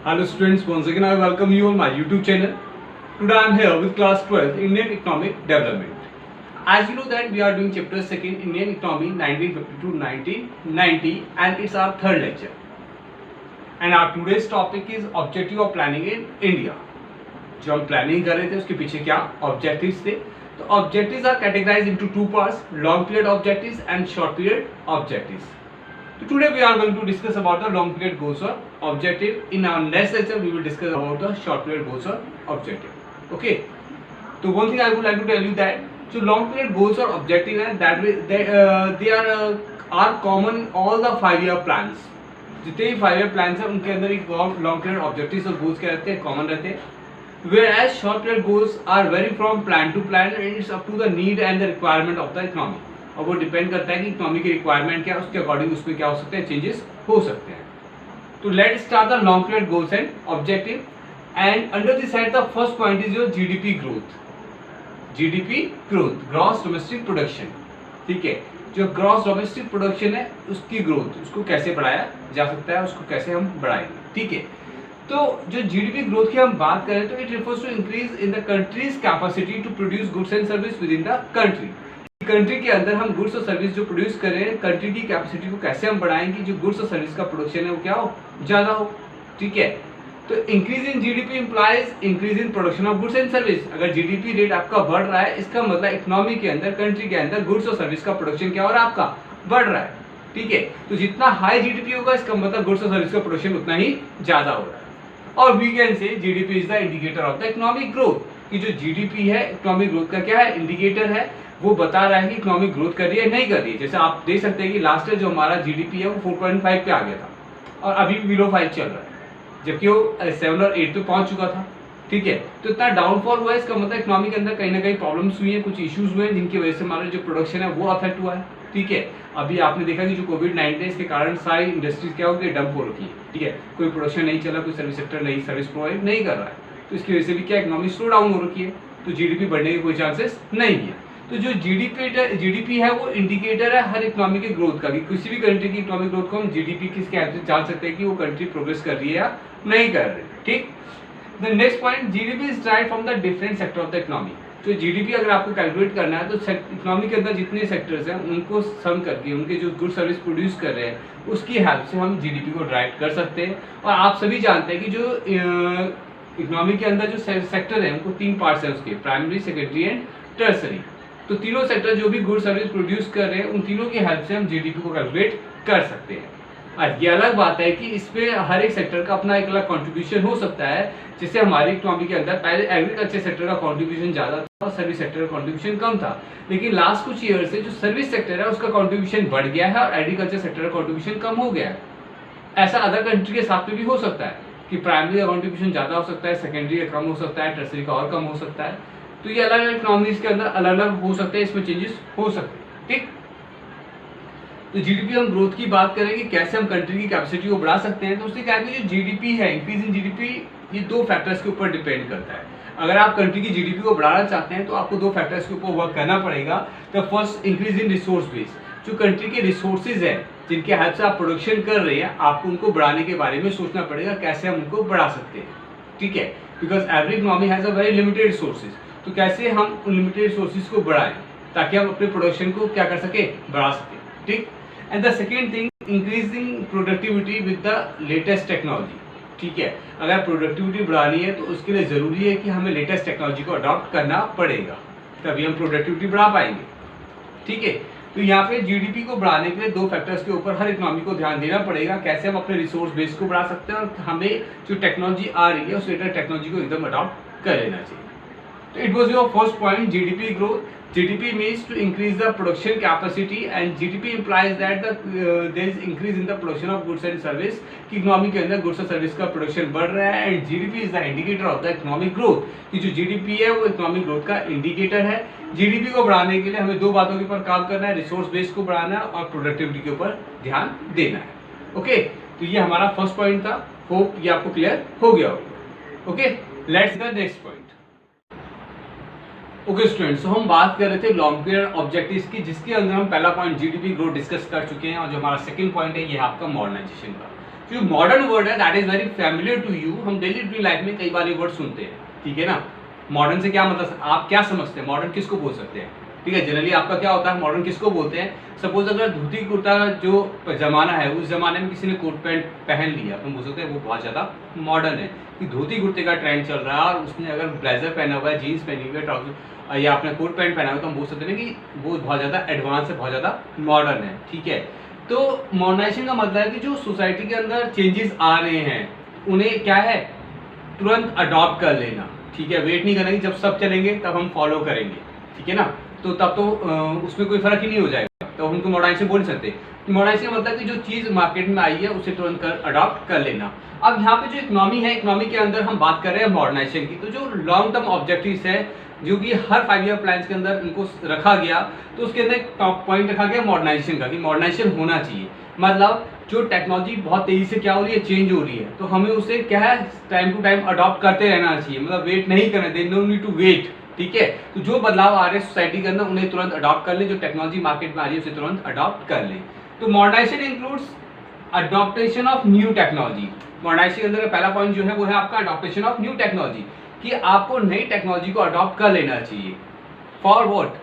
Hello students, once again I welcome you on my YouTube channel. Today I am here with class 12 Indian Economic Development. As you know that we are doing chapter 2 Indian Economy 1950 to 1990 and it's our third lecture. And our today's topic is Objective of Planning in India. जो हम planning कर रहे थे उसके पीछे क्या objectives थे, तो objectives are categorised into two parts, long period objectives and short period objectives. So today we are going to discuss about the long period goals or objective. In our next lecture we will discuss about the short period goals or objective. Okay. So one thing I would like to tell you that so long period goals or objective है that they are common in all the 5-year plans. जितने भी 5-year plans हैं उनके अंदर एक long period objectives और goals क्या रहते हैं, common रहते हैं. Whereas short period goals are vary from plan to plan and it's up to the need and the requirement of the economy. और वो डिपेंड करता है कि इकोनॉमी की रिक्वायरमेंट क्या है, उसके अकॉर्डिंग उसमें क्या हो सकते हैं, चेंजेस हो सकते हैं. तो let start the long period goals and objective. And under this head the first point is your GDP growth. GDP growth, gross domestic production. ठीक है, जो ग्रॉस डोमेस्टिक प्रोडक्शन है उसकी ग्रोथ, उसको कैसे बढ़ाया जा सकता है, उसको कैसे हम बढ़ाएंगे. ठीक है, तो जो जीडीपी ग्रोथ की हम बात करें तो it refers to increase in the country's capacity to produce goods and service within the country. Country के अंदर हम गुड्स और सर्विस जो प्रोड्यूस कर रहे हैं, कंट्री की कैपेसिटी को कैसे हम बढ़ाएंगे, जो गुड्स और सर्विस का प्रोडक्शन है वो क्या हो, ज्यादा हो. ठीक है, तो increase in GDP implies increase in production of goods and service. अगर जीडीपी रेट आपका बढ़ रहा है इसका मतलब इकोनॉमी के अंदर, कंट्री के अंदर गुड्स और सर्विस का प्रोडक्शन क्या हो रहा है, आपका बढ़ रहा है. ठीक है, तो जितना हाई जीडीपी होगा इसका मतलब गुड्स और सर्विस का प्रोडक्शन उतना ही ज्यादा हो रहा है. और we can say GDP is the indicator of the economic growth. कि जो जीडीपी है इकोनॉमिक ग्रोथ का क्या है, इंडिकेटर है. वो बता रहा है कि इकोनॉमिक ग्रोथ कर रही है नहीं कर रही है. जैसे आप देख सकते हैं कि लास्ट ईयर जो हमारा जीडीपी है वो 4.5 पे आ गया था और अभी भी बिलो 5 चल रहा है, जबकि वो 7 और 8 पे पहुंच चुका था. ठीक है, तो इतना डाउनफॉल हुआ है, इसका मतलब इकोनॉमी के अंदर कहीं ना कहीं प्रॉब्लम्स हुई हैं, कुछ इश्यूज हुए हैं जिनकी वजह से हमारा जो प्रोडक्शन है वो अफेक्ट हुआ है. ठीक है, अभी आपने देखा कि जो कोविड-19 इसके कारण सारी इंडस्ट्रीज क्या हो गई, डंप हो रखी है. ठीक है, कोई प्रोडक्शन नहीं चला, कोई सर्विस सेक्टर नहीं सर्विस प्रोवाइड नहीं कर रहा है, तो इसकी वजह से भी क्या इकोनॉमी स्लो डाउन हो रखी है, तो जीडीपी बढ़ने के कोई चांसेस नहीं है. तो जो जीडीपी है वो इंडिकेटर है हर इकोनॉमी के ग्रोथ का. किसी भी कंट्री की इकोनॉमिक ग्रोथ को हम जीडीपी किसके हेल्प से जान सकते हैं कि वो कंट्री प्रोग्रेस कर रही है या नहीं कर रही. ठीक, the next point, GDP is derived from the different sector of the economy. तो जीडीपी अगर आपको कैलकुलेट करना है तो इकोनॉमी के अंदर जितने सेक्टर्स हैं उनको सम करके उनके जो गुड सर्विस प्रोड्यूस कर रहे हैं उसकी हेल्प से हम जीडीपी को ड्राइव कर सकते हैं. और आप सभी जानते हैं कि जो इकोनॉमी के अंदर जो सेक्टर है उनको 3 पार्ट्स हैं उसके, प्राइमरी, सेकेंडरी एंड टर्सरी. तो तीनों सेक्टर जो भी गुड सर्विस प्रोड्यूस कर रहे हैं उन तीनों की हेल्प से हम जीडीपी को कैलकुलेट कर सकते हैं. ये अलग बात है कि इसमें हर एक सेक्टर का अपना एक अलग कंट्रीब्यूशन हो सकता है. जैसे हमारी इकोनॉमी के अंदर पहले एग्रीकल्चर सेक्टर का कंट्रीब्यूशन ज़्यादा था और सर्विस सेक्टर का कंट्रीब्यूशन कम था, लेकिन लास्ट कुछ ईयर से जो सर्विस सेक्टर है उसका कंट्रीब्यूशन बढ़ गया है और एग्रीकल्चर सेक्टर का कंट्रीब्यूशन कम हो गया है. ऐसा अदर कंट्री के साथ में भी हो सकता है कि प्राइमरी का कंट्रीब्यूशन ज़्यादा हो सकता है, सेकेंडरी का कम हो सकता है, टर्सरी का और कम हो सकता है. तो ये अलग अलग इकोनॉमीज के अंदर अलग अलग हो सकते हैं, इसमें चेंजेस हो सकते हैं. ठीक, तो जीडीपी हम ग्रोथ की बात करेंगे कैसे हम कंट्री की कैपेसिटी को बढ़ा सकते हैं. तो उससे क्या है कि जो जीडीपी है, इंक्रीज इन जीडीपी, ये 2 फैक्टर्स के ऊपर डिपेंड करता है. अगर आप कंट्री की जीडीपी को बढ़ाना चाहते हैं तो आपको 2 फैक्टर्स के ऊपर वर्क करना पड़ेगा. The first, increase in resource base. जो कंट्री के रिसोर्सेज है जिनके हेल्प से आप प्रोडक्शन कर रहे हैं, आपको उनको बढ़ाने के बारे में सोचना पड़ेगा कैसे हम उनको बढ़ा सकते हैं. ठीक है, because every economy has a very limited resources. तो कैसे हम उन लिमिटेड रिसोर्सेज को बढ़ाएं ताकि हम अपने प्रोडक्शन को क्या कर सके, बढ़ा सके. ठीक, and the second thing, increasing productivity with the latest technology. ठीक है, अगर प्रोडक्टिविटी बढ़ानी है तो उसके लिए ज़रूरी है कि हमें लेटेस्ट टेक्नोलॉजी को अडॉप्ट करना पड़ेगा, तभी हम प्रोडक्टिविटी बढ़ा पाएंगे. ठीक है, तो यहाँ पे जीडीपी को बढ़ाने के लिए 2 फैक्टर्स के ऊपर हर इकोनॉमी को ध्यान देना पड़ेगा, कैसे हम अपने रिसोर्स बेस को बढ़ा सकते हैं और हमें जो टेक्नोलॉजी आ रही है उस लेटेस्ट टेक्नोलॉजी को एकदम अडॉप्ट कर लेना चाहिए. So it was your first point, GDP growth. GDP means to increase the production capacity and GDP implies that there is increase in the production of goods and service. कि economy के अंदर goods और service का production बढ़ रहा है and GDP is the indicator of the economic growth. कि जो जीडीपी है वो इकोनॉमिक ग्रोथ का इंडिकेटर है. जीडीपी को बढ़ाने के लिए हमें 2 बातों के ऊपर काम करना है, रिसोर्स बेस को बढ़ाना है और प्रोडक्टिविटी के ऊपर ध्यान देना है. ओके, तो ये हमारा फर्स्ट पॉइंट था. होप ये आपको क्लियर हो गया होगा. Okay, let's the next point. Okay students, तो हम बात कर रहे थे लॉन्ग पीरियड ऑब्जेक्टिव्स की, जिसके अंदर हम पहला पॉइंट जीडीपी ग्रोथ डिस्कस कर चुके हैं और जो हमारा सेकंड पॉइंट है ये है आपका मॉडर्नाइजेशन का. जो मॉडर्न वर्ड है that is very familiar to you, हम डेली रूटीन लाइफ में कई बार ये वर्ड सुनते हैं, ठीक है ना। मॉडर्न से क्या मतलब, आप क्या समझते हैं मॉडर्न किसको बोल सकते हैं, ठीक है। जनरली आपका क्या होता है, मॉडर्न किसको बोलते हैं। सपोज अगर धोती कुर्ता जो जमाना है, उस जमाने में किसी ने कोट पैंट पहन लिया तो हम बोल सकते हैं वो बहुत ज़्यादा मॉडर्न है, कि धोती कुर्ते का ट्रेंड चल रहा है और उसने अगर ब्लेजर पहना हुआ है, जीन्स पहनी हुई है, ट्राउजर या अपना कोट पैंट पहना हुआ है, तो हम बोल सकते हैं कि वो बहुत ज़्यादा एडवांस है, बहुत ज़्यादा मॉडर्न है, ठीक है। तो मॉडर्नाइजेशन का मतलब है कि जो सोसाइटी के अंदर चेंजेस आ रहे हैं उन्हें क्या है, तुरंत अडॉप्ट कर लेना, ठीक है। वेट नहीं करना कि जब सब चलेंगे तब हम फॉलो करेंगे, ठीक है ना। तो तब तो उसमें कोई फर्क ही नहीं हो जाएगा, तो उनको मॉडर्नाइजेशन बोल सकते। मॉडर्नाइजेशन का मतलब कि जो चीज़ मार्केट में आई है उसे तुरंत कर अडॉप्ट कर लेना। अब यहाँ पे जो इकोनॉमी है, इकोनॉमी के अंदर हम बात कर रहे हैं मॉडर्नाइजेशन की, तो जो लॉन्ग टर्म ऑब्जेक्टिव्स है जो कि हर 5 ईयर प्लान के अंदर इनको रखा गया, तो उसके अंदर टॉप पॉइंट रखा गया मॉडर्नाइजेशन का, कि मॉडर्नाइजेशन होना चाहिए। मतलब जो टेक्नोलॉजी बहुत तेजी से क्या हो रही है, चेंज हो रही है, तो हमें उसे क्या है टाइम टू टाइम अडॉप्ट करते रहना चाहिए, मतलब वेट नहीं करना, they no need to wait, ठीक है। तो जो बदलाव आ रहे हैं सोसाइटी के अंदर उन्हें तुरंत अडॉप्ट कर लें, जो टेक्नोलॉजी मार्केट में आ रही है उसे तुरंत अडॉप्ट कर लें। तो modernisation includes adaptation of new technology. Modernisation के अंदर पहला पॉइंट जो है वो है आपका अडॉप्टेशन ऑफ न्यू टेक्नोलॉजी, कि आपको नई टेक्नोलॉजी को अडॉप्ट कर लेना चाहिए। For what,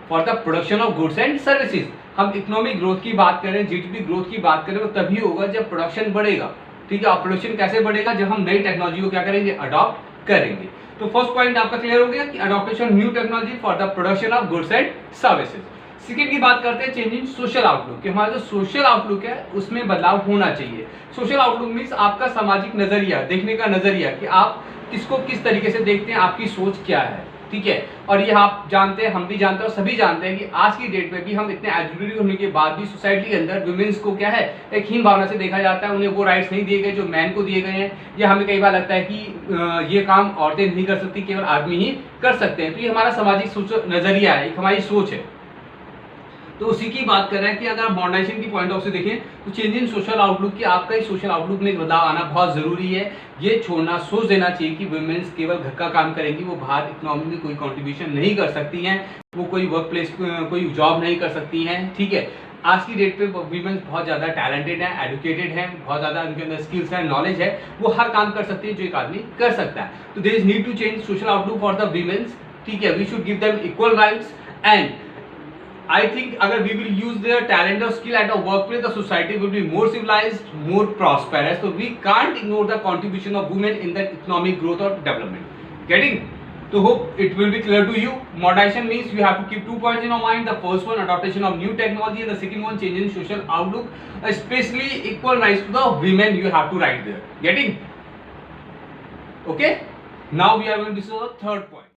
for the production of goods and services. हम इकोनॉमिक ग्रोथ की बात करें, जीडीपी ग्रोथ की बात करें, वो तभी होगा जब प्रोडक्शन बढ़ेगा, ठीक है। और प्रोडक्शन कैसे बढ़ेगा, जब हम नई टेक्नोलॉजी को क्या करेंगे, अडॉप्ट करेंगे। तो फर्स्ट पॉइंट आपका क्लियर हो गया कि adaptation new technology for the production of goods and services. Second की बात करते हैं चेंज इन सोशल आउटलुक, कि हमारा जो सोशल आउटलुक है उसमें बदलाव होना चाहिए। सोशल आउटलुक मीन्स आपका सामाजिक नजरिया, देखने का नजरिया, कि आप किसको किस तरीके से देखते हैं, आपकी सोच क्या है, ठीक है। और ये आप जानते हैं, हम भी जानते हैं और सभी जानते हैं कि आज की डेट में भी हम इतने एजुकेटेड होने के बाद भी सोसाइटी के अंदर वुमेन्स को क्या है एक हीन भावना से देखा जाता है, उन्हें वो राइट्स नहीं दिए गए जो मैन को दिए गए हैं, या हमें कई बार लगता है कि ये काम औरतें नहीं कर सकती, केवल आदमी ही कर सकते हैं। तो ये हमारा सामाजिक सोच नजरिया है, एक हमारी सोच है। तो उसी की बात कर रहे हैं कि अगर मॉडर्नाइजेशन की पॉइंट ऑफ से देखें तो चेंज इन सोशल आउटलुक, कि आपका ही सोशल आउटलुक में बदलाव आना बहुत जरूरी है। ये छोड़ना, सोच देना चाहिए कि वुमेन्स केवल घर का काम करेंगी, वो बाहर इकोनॉमी में कोई कंट्रीब्यूशन नहीं कर सकती हैं, वो कोई वर्क प्लेस कोई जॉब नहीं कर सकती हैं, ठीक है। आज की डेट पे वीमेंस बहुत ज़्यादा टैलेंटेड हैं, एजुकेटेड हैं, बहुत ज़्यादा उनके अंदर स्किल्स हैं, नॉलेज है, वो हर काम कर सकती है जो एक आदमी कर सकता है। तो there is need to change social outlook for the womens, ठीक है। We should give them equal rights and I think अगर we will use their talent or skill at a workplace, the society will be more civilized, more prosperous. So we can't ignore the contribution of women in the economic growth or development. Getting? So hope it will be clear to you. Modernization means you have to keep 2 points in your mind. The first one, adaptation of new technology, and the second one, change in social outlook, especially equal rights to the women. You have to write there. Getting? Okay. Now we are going to discuss the third point.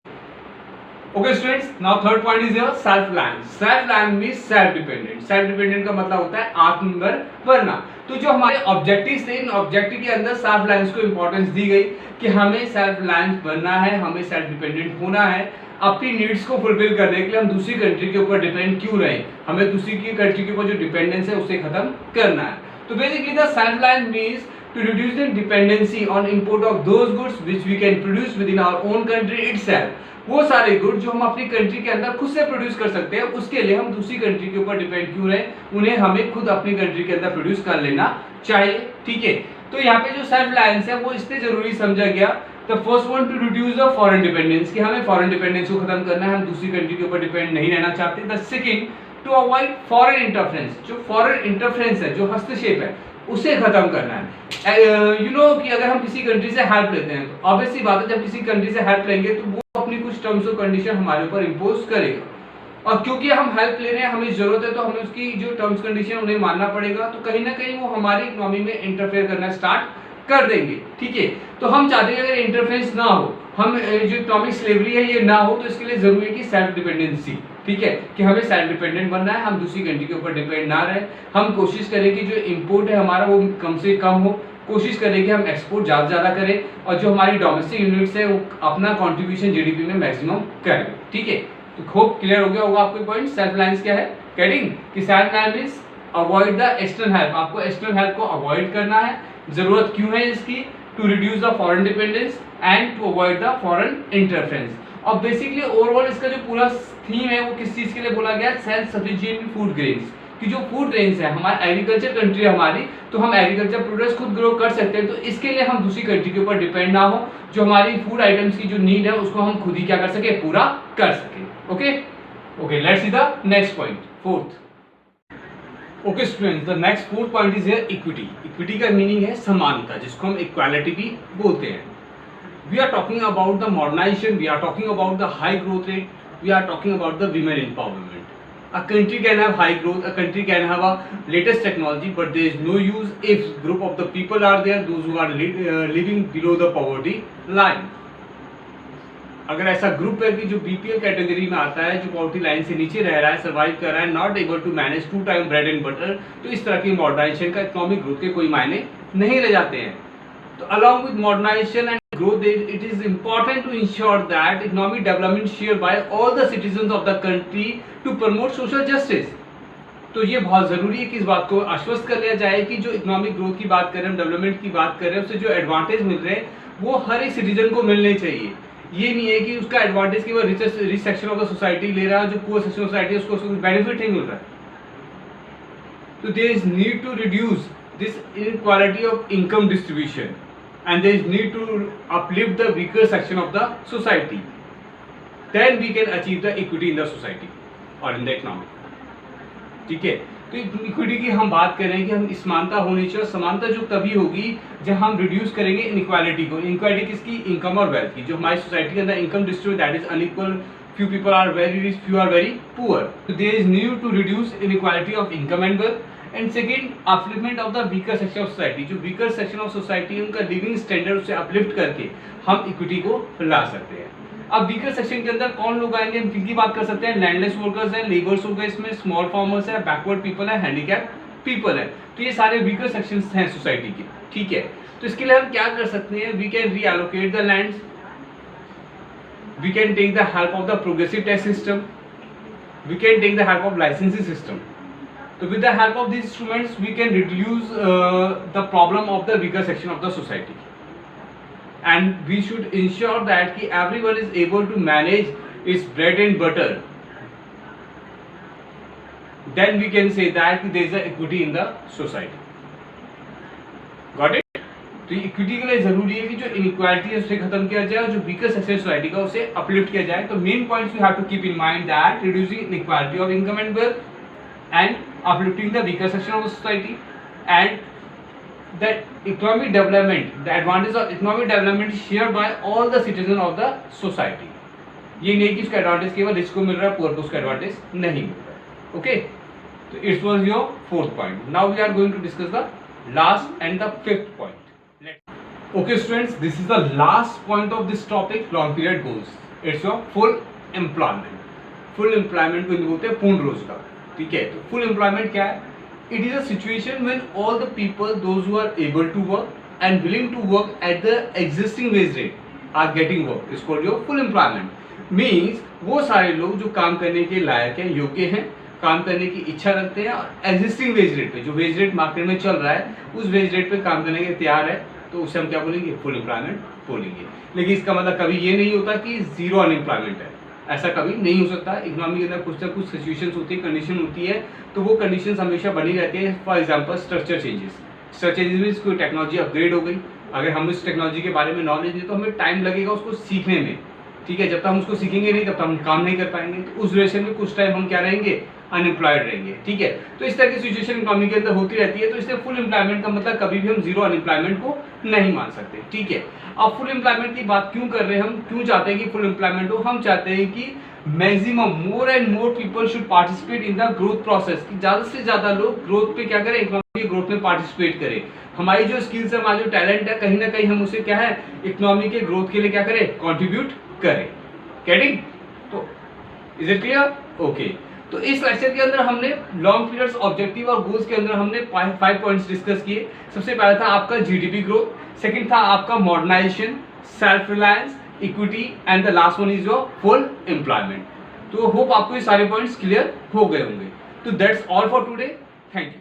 Okay students, now third point is your self-reliance. Self-reliance means self-dependent. Self-dependent का मतलब होता है आत्मनिर्भर बनना। तो जो हमारे objectives थे, इन ऑब्जेक्टिव के अंदर सेल्फ-रिलायंस को इंपॉर्टेंस दी गई कि हमें सेल्फ-रिलायंस बनना है, हमें सेल्फ डिपेंडेंट होना है। अपनी नीड्स को फुलफिल करने के लिए हम दूसरी कंट्री के ऊपर डिपेंड क्यों रहें, हमें दूसरी की कंट्री के ऊपर जो डिपेंडेंस है उसे खत्म करना है। तो basically the self-reliance means to reduce the dependency on import of those goods which we can produce within our own country itself. वो सारे गुड जो हम अपनी कंट्री के अंदर खुद से प्रोड्यूस कर सकते हैं, उसके लिए हम दूसरी कंट्री के ऊपर डिपेंड क्यों रहे, उन्हें हमें खुद अपनी कंट्री के अंदर प्रोड्यूस कर लेना चाहिए, ठीक है। तो यहाँ पे जो सेल्फ रिलायंस है वो इसलिए जरूरी समझा गया। The first one two reduce the foreign dependence, कि हमें फॉरेन डिपेंडेंस को खत्म करना है, हम दूसरी कंट्री के ऊपर डिपेंड नहीं रहना चाहते। The second to avoid foreign interference, जो फॉरेन इंटरफेरेंस है, जो हस्तक्षेप है, उसे खत्म करना है। यू नो कि अगर हम किसी कंट्री से हेल्प लेते हैं तो ऑब्वियसली बात है, जब किसी कंट्री से हेल्प लेंगे तो वो अपनी कुछ टर्म्स और कंडीशन हमारे ऊपर इम्पोज करेगा, और क्योंकि हम हेल्प ले रहे हैं, हमें जरूरत है, तो हमें उसकी जो टर्म्स कंडीशन उन्हें मानना पड़ेगा। तो कहीं ना कहीं वो हमारी इकोनॉमी में इंटरफेयर करना स्टार्ट कर देंगे, ठीक है। तो हम चाहते हैं अगर इंटरफेरेंस ना हो, हम जो इकोनॉमिक स्लेवरी है ये ना हो, तो इसके लिए जरूरी है कि सेल्फ डिपेंडेंसी, ठीक है, कि हमें सेल्फ डिपेंडेंट बनना है, हम दूसरी कंट्री के ऊपर डिपेंड ना रहे। हम कोशिश करें कि जो इंपोर्ट है हमारा वो कम से कम हो, कोशिश करें कि हम एक्सपोर्ट ज़्यादा से ज़्यादा करें, और जो हमारी डोमेस्टिक यूनिट्स है वो अपना कॉन्ट्रीब्यूशन जीडीपी में मैक्सिमम करें, ठीक है। तो खूब क्लियर हो गया होगा आपको पॉइंट। सेल्फ रिलायंस क्या है, गेटिंग कि self reliance means avoid the external help, आपको एक्सटर्नल हेल्प को अवॉइड करना है। जरूरत क्यों है इसकी, to reduce the foreign dependence and to avoid the foreign interference. और बेसिकली ओवरऑल इसका जो पूरा थीम है वो किस चीज के लिए बोला गया, सेल्फ सफिशिएंट फूड ग्रेन्स, कि जो फूड रेंज है, हमारी एग्रीकल्चर कंट्री है हमारी, तो हम एग्रीकल्चर प्रोडक्ट्स खुद ग्रो कर सकते हैं। तो इसके लिए हम दूसरी कंट्री के ऊपर डिपेंड ना हो, जो हमारी फूड आइटम्स की जो नीड है उसको हम खुद ही क्या कर सके, पूरा कर सके। Okay, let's see the next point, fourth. Okay students, the next fourth point is here equity. Equity का मीनिंग है समानता, जिसको हम इक्वालिटी भी बोलते हैं। We are talking about the modernization, we are talking about the high growth rate, we are talking about the women empowerment. A country can have high growth, a country can have a latest technology, but there is no use if group of the people are there, those who are living below the poverty line. अगर ऐसा group है कि जो BPL category में आता है, जो poverty line से नीचे रह रहा है, सर्वाइव कर रहा है, not able to manage 2 time bread and butter, तो इस तरह की मॉडर्नाइजेशन का इकोनॉमिक ग्रोथ के कोई मायने नहीं रह जाते हैं। तो along with modernization and growth, it is important to ensure that economic development shared by all the citizens of the country to promote social justice. तो ये बहुत ज़रूरी है कि इस बात को आश्वस्त कर लिया जाए कि जो इकोनॉमिक ग्रोथ की बात कर रहे हैं, डेवलपमेंट की बात कर रहे हैं, उससे जो एडवांटेज मिल रहे हैं वो हर एक सिटीजन को मिलने चाहिए। ये नहीं है कि उसका एडवांटेज केवल rich section of the society ले रहा है, जो पुअर सेक्शन ऑफ सोसाइटी है उसको बेनिफिट नहीं मिल रहा है। तो there is need to reduce this inequality of income distribution, and there is need to uplift the weaker section of the society, then we can achieve the equity in the society or in the economy. ठीक है, तो equity की हम बात कर रहे हैं कि हम समानता होनी चाहिए। समानता जो तभी होगी जब हम रिड्यूस करेंगे इनइक्वालिटी को। इनइक्वालिटी किसकी? इनकम और वेल्थ की। जो हमारी सोसाइटी के अंदर income distribute that is unequal, few people are very rich, few are very poor. So there is need to reduce inequality of income and wealth. And second, upliftment of the weaker section of society. जो weaker section of society उनका living standard उसे uplift करके हम equity को ला सकते हैं। अब weaker section के अंदर कौन लोग आएंगे, हम किनकी बात कर सकते हैं? लैंडलेस वर्कर्स हैं, लेबर्स हो गए, इसमें स्मॉल फार्मर्स है, बैकवर्ड पीपल है, हैंडीकैप पीपल है। तो ये सारे वीकर सेक्शंस हैं सोसाइटी के। ठीक है, तो इसके लिए हम क्या कर सकते हैं? We can reallocate the lands, we can take the help of the progressive tax system, we can take the help of licensing system. So with the help of these instruments, we can reduce the problem of the weaker section of the society, and we should ensure that ki everyone is able to manage its bread and butter. Then we can say that there is a equity in the society. Got it? तो equity के लिए जरूरी है कि जो inequality है उसे खत्म किया जाए और जो वीकर सेक्शन सोसाइटी का उसे अपलिफ्ट किया जाए। तो main points we have to keep in mind that reducing inequality of income and wealth, and uplifting the weaker section of the society, and the economic development, the advantage of economic development is shared by all the citizens of the society. ये नहीं कि उसका advantage केवल rich को मिल रहा है, poor को उसका एडवांटेज नहीं मिल रहा है। ओके, तो it's was your fourth point. Now we are going to discuss the last and the fifth point. Okay students, this is the last point of this topic, long period goals. It's your full employment. Full employment को बोलते हैं पूर्ण रोजगार। ठीक है, तो full employment क्या है? It is a situation when all the people those who are able to work and willing to work at the existing wage rate are getting work, is called your full employment. Means वो सारे लोग जो काम करने के लायक हैं, योग्य हैं, काम करने की इच्छा रखते हैं और एग्जिस्टिंग वेज रेट पे, जो वेज रेट मार्केट में चल रहा है उस वेज रेट पे काम करने के तैयार है, तो उसे हम क्या बोलेंगे? फुल एम्प्लॉयमेंट बोलेंगे। लेकिन इसका मतलब कभी ये नहीं होता कि जीरो अनएम्प्लॉयमेंट है, ऐसा कभी नहीं हो सकता। इकोनॉमी के अंदर कुछ ना कुछ सिचुएशंस होती है, कंडीशन होती है, तो वो कंडीशंस हमेशा बनी रहती है। For example structure changes. Structure changes means कोई टेक्नोलॉजी अपग्रेड हो गई, अगर हम उस टेक्नोलॉजी के बारे में नॉलेज नहीं तो हमें टाइम लगेगा उसको सीखने में। ठीक है, जब तक हम उसको सीखेंगे नहीं तब तक हम काम नहीं कर पाएंगे, तो उस ड्यूरेशन में कुछ टाइम हम क्या रहेंगे? अनएम्प्लॉयड रहेंगे। ठीक है, तो इस तरह की सिचुएशन इकोनॉमी के अंदर होती रहती है। तो इसलिए फुल एम्प्लॉयमेंट का मतलब कभी भी हम जीरो अनएम्प्लॉयमेंट को नहीं मान सकते। ठीक है, अब फुल एम्प्लॉयमेंट की बात क्यों कर रहे हैं हम? क्यों चाहते हैं कि फुल एम्प्लॉयमेंट हो? हम चाहते हैं कि maximum more and more people should participate in the growth process, कि ज्यादा से ज्यादा लोग ग्रोथ पे क्या करें? इकोनॉमी के ग्रोथ में पार्टिसिपेट करें। हमारी जो स्किल्स है, हमारा जो टैलेंट है, कहीं ना कहीं हम उसे क्या है? इकोनॉमी के ग्रोथ के लिए क्या करें? कंट्रीब्यूट करें। गेटिंग? तो इज इट क्लियर? ओके, तो इस लेक्चर के अंदर हमने लॉन्ग पीरियड्स, ऑब्जेक्टिव और गोल्स के अंदर हमने 5 पॉइंट्स डिस्कस किए। सबसे पहला था आपका जीडीपी ग्रोथ, सेकंड था आपका modernisation, self reliance, equity, and the last one is your full employment. तो होप आपको ये सारे पॉइंट्स क्लियर हो गए होंगे। तो that's all for today, thank you.